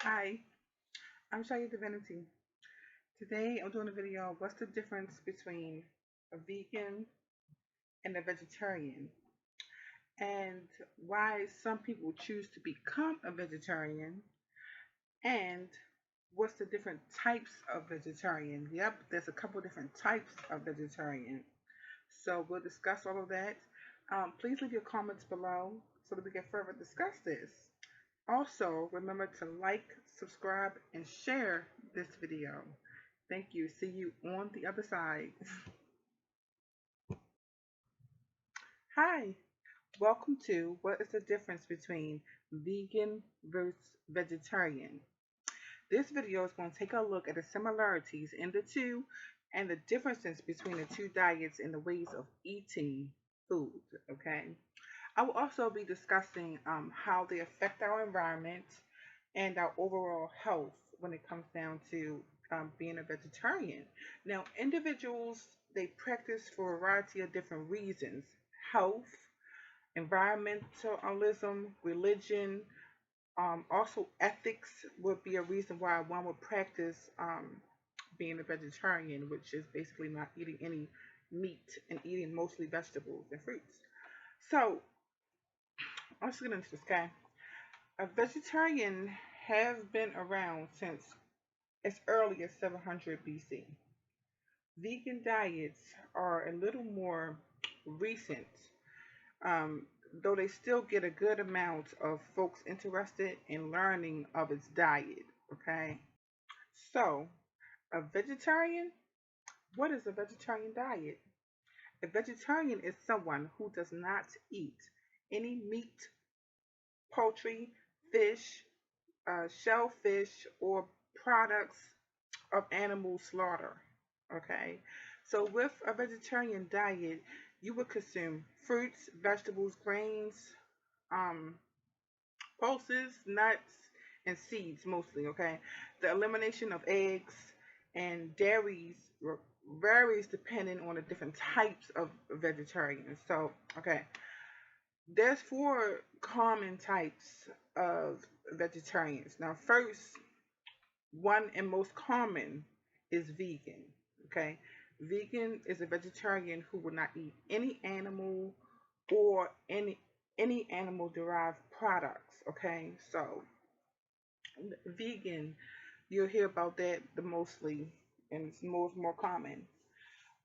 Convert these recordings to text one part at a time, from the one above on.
Hi, I'm Shaya Divinity. Today I'm doing a video. What's the difference between a vegan and a vegetarian? And why some people choose to become a vegetarian? And what's the different types of vegetarian? Yep, there's a couple different types of vegetarian. So we'll discuss all of that. Please leave your comments below so that we can further discuss this. Also, remember to like, subscribe, and share this video. Thank you. See you on the other side. Hi, welcome to What is the Difference Between Vegan versus Vegetarian? This video is going to take a look at the similarities in the two and the differences between the two diets and the ways of eating food. Okay. I will also be discussing how they affect our environment and our overall health when it comes down to being a vegetarian. Now, individuals they practice for a variety of different reasons: health, environmentalism, religion. Also, ethics would be a reason why one would practice being a vegetarian, which is basically not eating any meat and eating mostly vegetables and fruits. So, let's get into this, okay? A vegetarian have been around since as early as 700 BC. Vegan diets are a little more recent, though they still get a good amount of folks interested in learning of its diet. Okay, so a vegetarian, what is a vegetarian diet? A vegetarian is someone who does not eat any meat, poultry, fish, shellfish, or products of animal slaughter. Okay, so with a vegetarian diet, you would consume fruits, vegetables, grains, um, pulses, nuts, and seeds mostly. Okay, the elimination of eggs and dairies varies depending on the different types of vegetarians. So, okay, there's four common types of vegetarians. Now, first, one and most common is vegan. Okay, vegan is a vegetarian who will not eat any animal or any animal derived products. Okay, so vegan, you'll hear about that the mostly, and it's more common.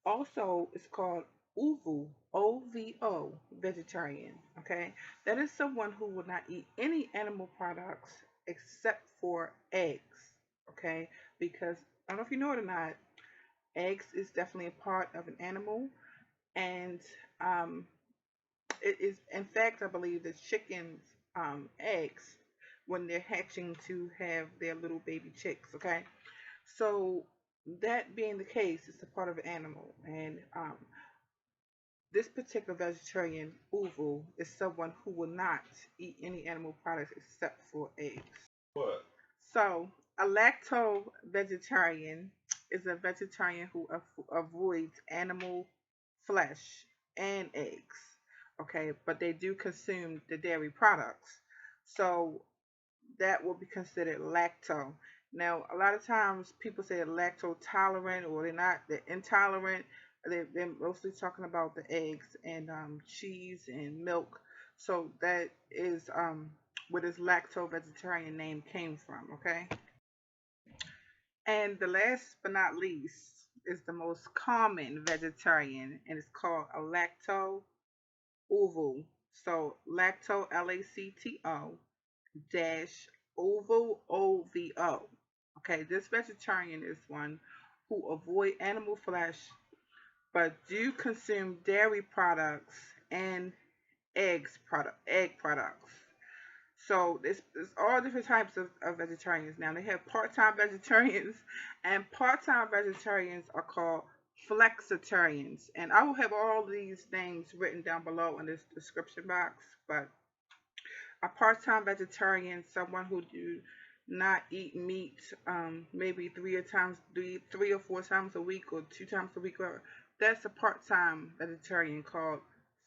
Also, it's called OVO, vegetarian. Okay, that is someone who will not eat any animal products except for eggs. Okay, because I don't know if you know it or not, eggs is definitely a part of an animal, and um, it is, in fact, I believe that chickens' eggs when they're hatching to have their little baby chicks. Okay, so that being the case, it's a part of an animal, and this particular vegetarian, Uvu, is someone who will not eat any animal products except for eggs. What? So, a lacto vegetarian is a vegetarian who avoids animal flesh and eggs. Okay, but they do consume the dairy products. So, that will be considered lacto. Now, a lot of times people say they're lacto tolerant or they're intolerant. They're mostly talking about the eggs and cheese and milk. So that is where this lacto vegetarian name came from, okay? And the last but not least is the most common vegetarian, and it's called a lacto ovo. So lacto, LACTO dash ovo. Okay, this vegetarian is one who avoid animal flesh but do consume dairy products and egg products. So there's all different types of vegetarians now. They have part-time vegetarians, and part-time vegetarians are called flexitarians. And I will have all these things written down below in this description box. But a part-time vegetarian, someone who do not eat meat, maybe three or four times a week, or 2 times a week, whatever. That's a part-time vegetarian called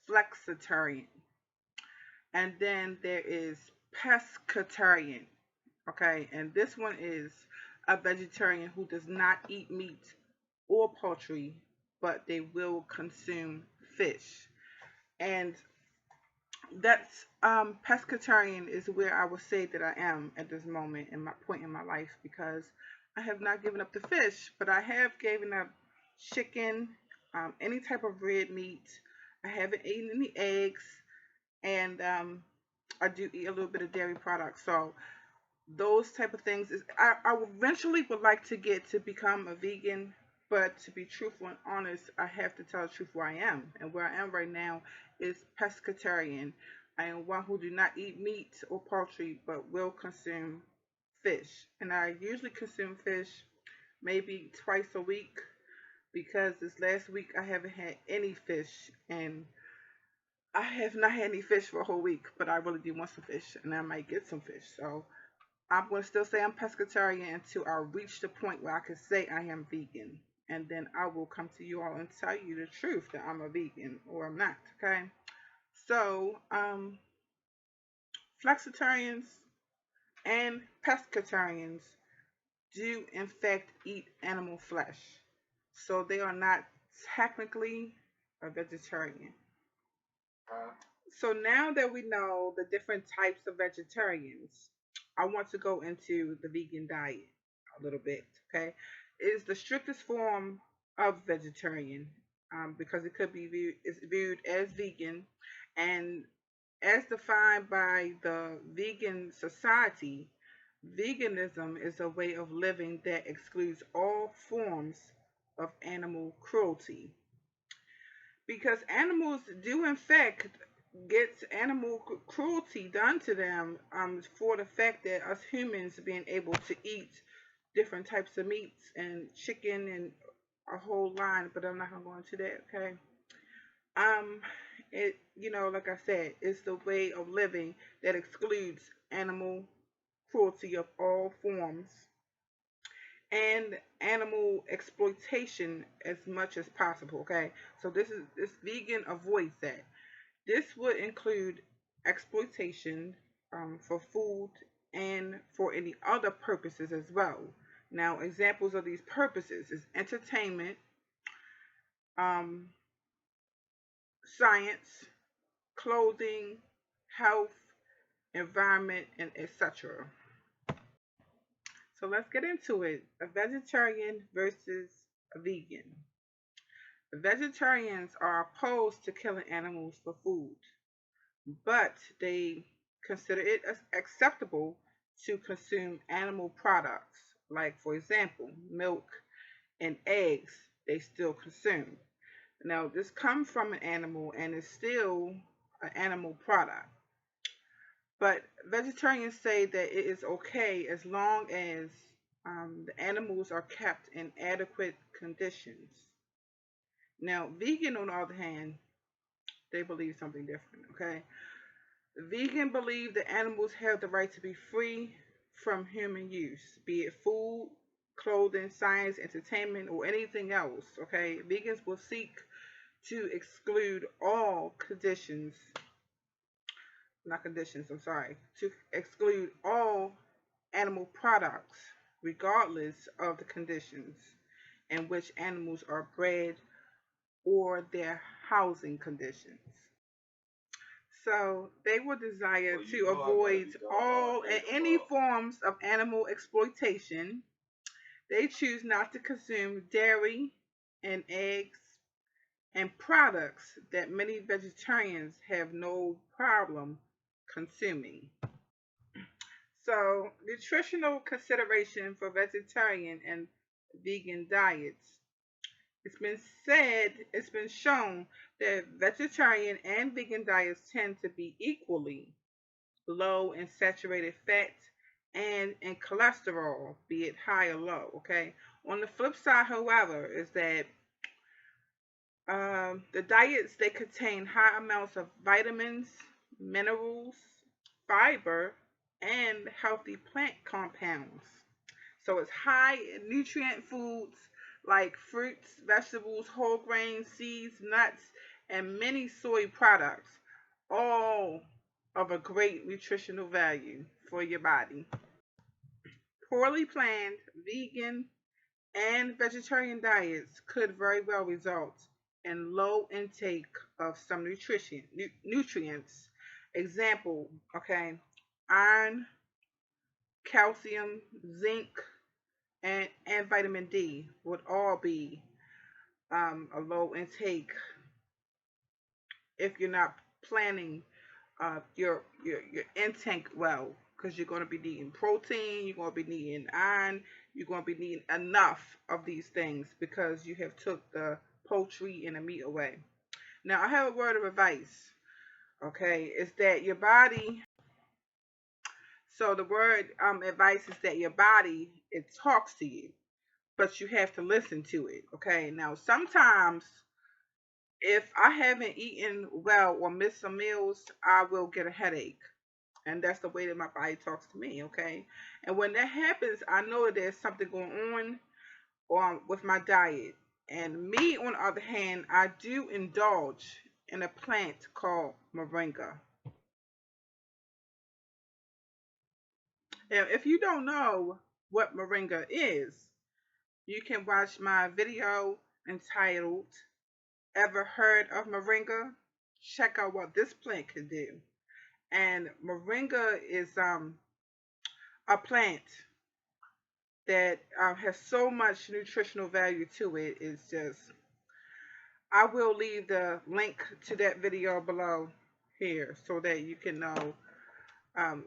flexitarian. And then there is pescatarian. Okay, and this one is a vegetarian who does not eat meat or poultry, but they will consume fish. And that's pescatarian is where I would say that I am at this moment in my point in my life, because I have not given up the fish, but I have given up chicken, any type of red meat. I haven't eaten any eggs, and I do eat a little bit of dairy products. So those type of things is I eventually would like to get to become a vegan, but to be truthful and honest, I have to tell the truth where I am. And where I am right now is pescatarian. I am one who do not eat meat or poultry, but will consume fish. And I usually consume fish maybe twice a week, because this last week I haven't had any fish, and I have not had any fish for a whole week, but I really do want some fish, and I might get some fish. So I'm going to still say I'm pescatarian until I reach the point where I can say I am vegan. And then I will come to you all and tell you the truth that I'm a vegan or I'm not. Okay. So, flexitarians and pescatarians do, in fact, eat animal flesh. So they are not technically a vegetarian. So now that we know the different types of vegetarians, I want to go into the vegan diet a little bit. Okay, it is the strictest form of vegetarian, because it could be viewed as vegan, and as defined by the Vegan Society, veganism is a way of living that excludes all forms of animal cruelty, because animals do in fact get animal cruelty done to them, for the fact that us humans being able to eat different types of meats and chicken and a whole line, but I'm not gonna go into that. Okay. um it, like I said, it's the way of living that excludes animal cruelty of all forms and animal exploitation as much as possible. Okay, so this vegan avoids that. This would include exploitation, for food and for any other purposes as well. Now, examples of these purposes is entertainment, um, science, clothing, health, environment, and etc. So let's get into it. A vegetarian versus a vegan. Vegetarians are opposed to killing animals for food, but they consider it as acceptable to consume animal products, like, for example, milk and eggs, they still consume. Now, this comes from an animal and is still an animal product. But vegetarians say that it is okay as long as, the animals are kept in adequate conditions. Now, vegan, on the other hand, they believe something different. Okay, vegan believe that animals have the right to be free from human use, be it food, clothing, science, entertainment, or anything else. Okay, vegans will seek to exclude all conditions, not conditions, I'm sorry, to exclude all animal products, regardless of the conditions in which animals are bred or their housing conditions. So they will desire to avoid all and any forms of animal exploitation. They choose not to consume dairy and eggs and products that many vegetarians have no problem consuming. So, nutritional consideration for vegetarian and vegan diets. It's been shown that vegetarian and vegan diets tend to be equally low in saturated fat and in cholesterol, be it high or low. Okay. On the flip side, however, is that, the diets, they contain high amounts of vitamins, minerals, fiber, and healthy plant compounds. So it's high in nutrient foods like fruits, vegetables, whole grains, seeds, nuts, and many soy products, all of a great nutritional value for your body. Poorly planned vegan and vegetarian diets could very well result in low intake of some nutrients. Example, okay, iron, calcium, zinc, and vitamin D would all be a low intake if you're not planning your intake well, because you're going to be needing protein, you're going to be needing iron, you're going to be needing enough of these things because you have took the poultry and the meat away. Now I have a word of advice. Okay, is that your body? So the word advice is that your body, it talks to you, but you have to listen to it. Okay, now sometimes if I haven't eaten well or missed some meals, I will get a headache. And that's the way that my body talks to me, okay? And when that happens, I know that there's something going on with my diet. And me, on the other hand, I do indulge in a plant called moringa. Now, if you don't know what moringa is, you can watch my video entitled Ever Heard of Moringa? Check out what this plant can do. And moringa is a plant that has so much nutritional value to it. It's just, I will leave the link to that video below here so that you can know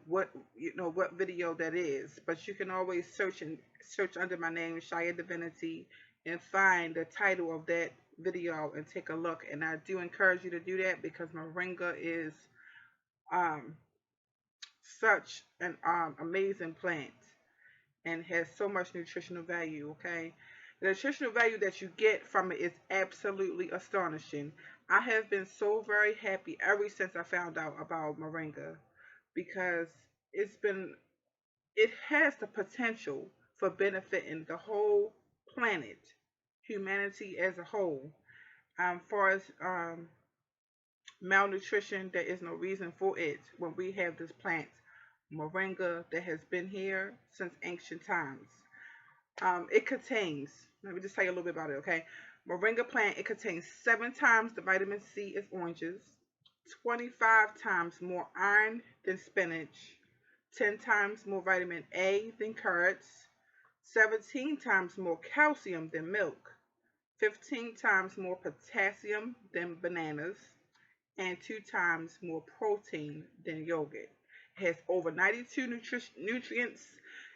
what video that is. But you can always search under my name, Shia Divinity, and find the title of that video and take a look. And I do encourage you to do that because moringa is um, such an amazing plant and has so much nutritional value, okay? The nutritional value that you get from it is absolutely astonishing. I have been so very happy ever since I found out about moringa because it has the potential for benefiting the whole planet, humanity as a whole. Far as malnutrition, there is no reason for it when we have this plant, moringa, that has been here since ancient times. It contains, let me just tell you a little bit about it, okay? Moringa plant, it contains 7 times the vitamin C as oranges, 25 times more iron than spinach, 10 times more vitamin A than carrots, 17 times more calcium than milk, 15 times more potassium than bananas, and 2 times more protein than yogurt. It has over 92 nutrients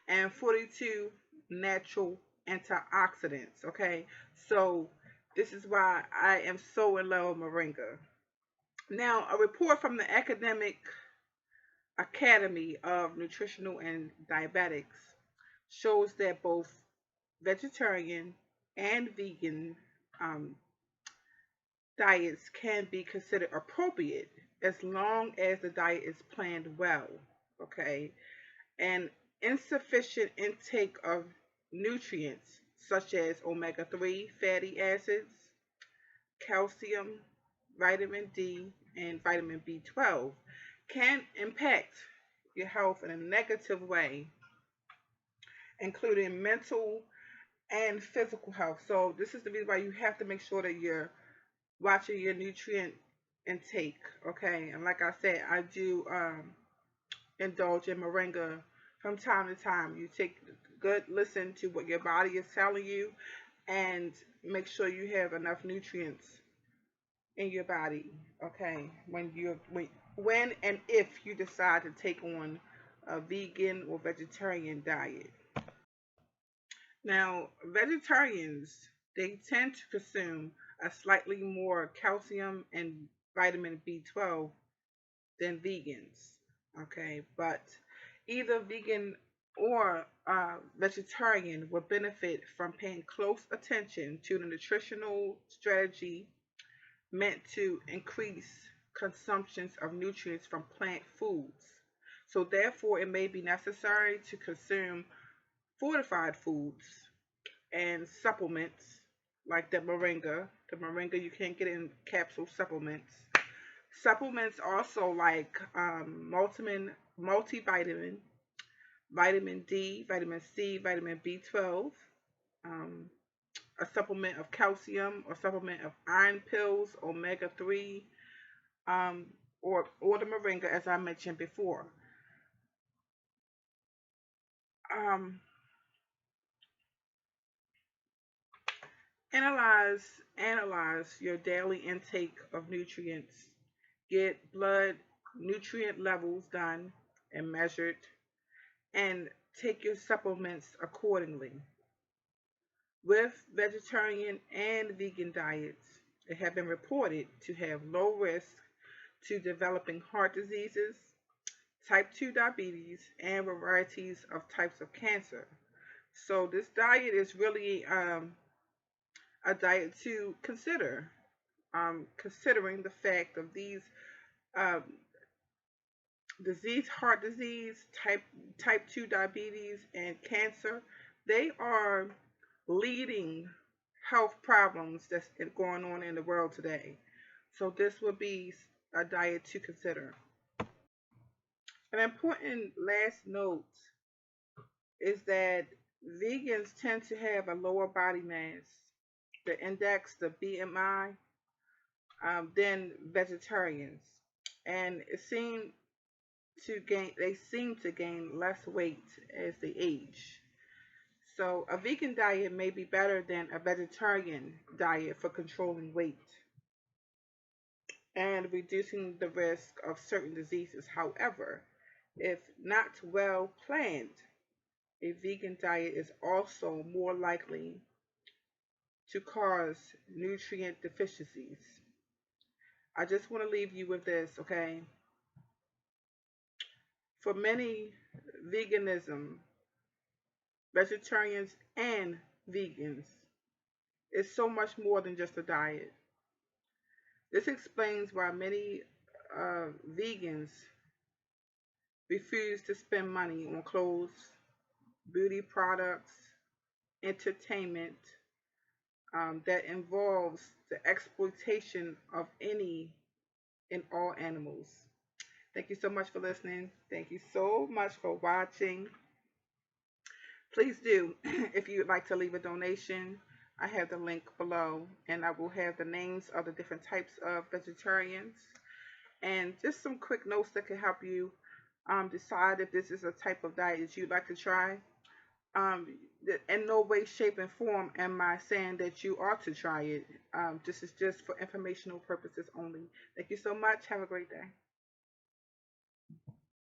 and 42 natural antioxidants. Okay, so this is why I am so in love with moringa. Now, a report from the Academic Academy of Nutritional and Diabetics shows that both vegetarian and vegan um, diets can be considered appropriate as long as the diet is planned well. Okay, and insufficient intake of nutrients such as omega-3 fatty acids, calcium, vitamin D, and vitamin B12 can impact your health in a negative way, including mental and physical health. So this is the reason why you have to make sure that you're watching your nutrient intake, okay? And like I said, I do indulge in moringa from time to time. You take good listen to what your body is telling you and make sure you have enough nutrients in your body, okay? When and if you decide to take on a vegan or vegetarian diet. Now, vegetarians, they tend to consume a slightly more calcium and vitamin B12 than vegans. Okay, but either vegan or vegetarian will benefit from paying close attention to the nutritional strategy meant to increase consumptions of nutrients from plant foods. So therefore, it may be necessary to consume fortified foods and supplements like the moringa. The moringa you can't get in capsule supplements. Supplements also like multivitamin, vitamin D, vitamin C, vitamin B12, um, a supplement of calcium or supplement of iron pills, omega 3, um, or the moringa, as I mentioned before. Um, analyze your daily intake of nutrients. Get blood nutrient levels done and measured, and take your supplements accordingly. With vegetarian and vegan diets, they have been reported to have low risk to developing heart diseases, type 2 diabetes, and varieties of types of cancer. So, this diet is really a diet to consider, considering the fact of these um, heart disease, type 2 diabetes, and cancer. They are leading health problems that's going on in the world today. So this would be a diet to consider. An important last note is that vegans tend to have a lower body mass, the index, the BMI, than vegetarians, and they seem to gain less weight as they age. So a vegan diet may be better than a vegetarian diet for controlling weight and reducing the risk of certain diseases. However, if not well planned, a vegan diet is also more likely to cause nutrient deficiencies. I just want to leave you with this, okay? For many, veganism, vegetarians, and vegans is so much more than just a diet. This explains why many vegans refuse to spend money on clothes, beauty products, entertainment that involves the exploitation of any and all animals. Thank you so much for listening. Thank you so much for watching. Please do, if you would like to leave a donation, I have the link below, and I will have the names of the different types of vegetarians and just some quick notes that can help you decide if this is a type of diet that you'd like to try. Um, in no way, shape, and form am I saying that you ought to try it. This is just for informational purposes only. Thank you so much. Have a great day.